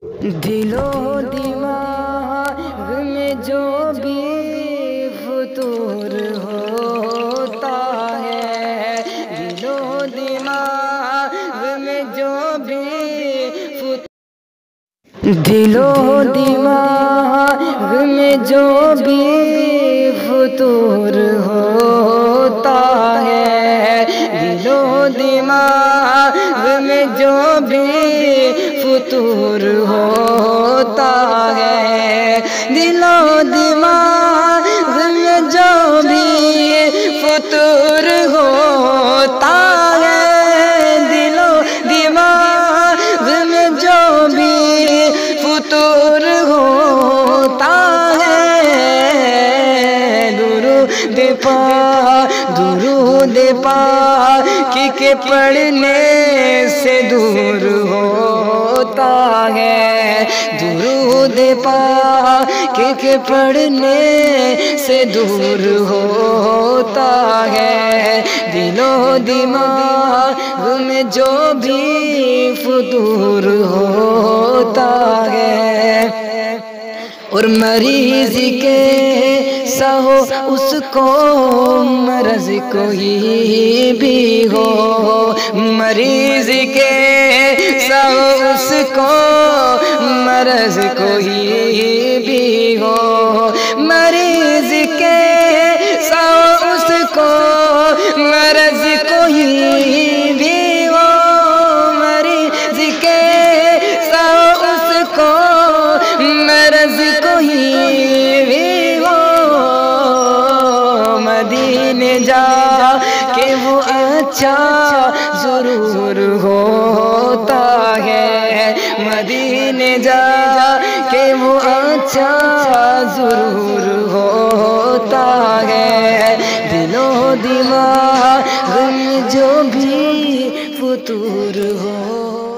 دل و دماغ میں جو بھی فطور ہوتا ہے، دل و دماغ میں جو بھی دل و دماغ میں جو بھی فطور ہوتا ہے، دل و دماغ میں جو بھی فطور ہوتا ہے، دل و دماغ میں جو بھی فطور ہوتا ہے، دل و دماغ میں جو بھی فطور ہوتا ہے، درود پاک کے پڑھنے سے دور ہوتا ہے، درود پاک کے پڑھنے سے دور ہوتا ہے، دل و دماغ میں جو بھی فطور ہوتا ہے، اور مریض کے سہو اس کو مرض کوئی بھی ہو، مریض کے سہو اس کو مرض کوئی بھی ہو، مریض کے سہو اس کو مرض کوئی بھی ہو، مریض کے سہو اس کو مرض کوئی بھی ہو، مدینے جا کہ وہ اچھا ضرور ہوتا ہے، مدینے جا کہ وہ اچھا ضرور ہوتا ہے، دل و دماغ میں جو بھی فطور ہو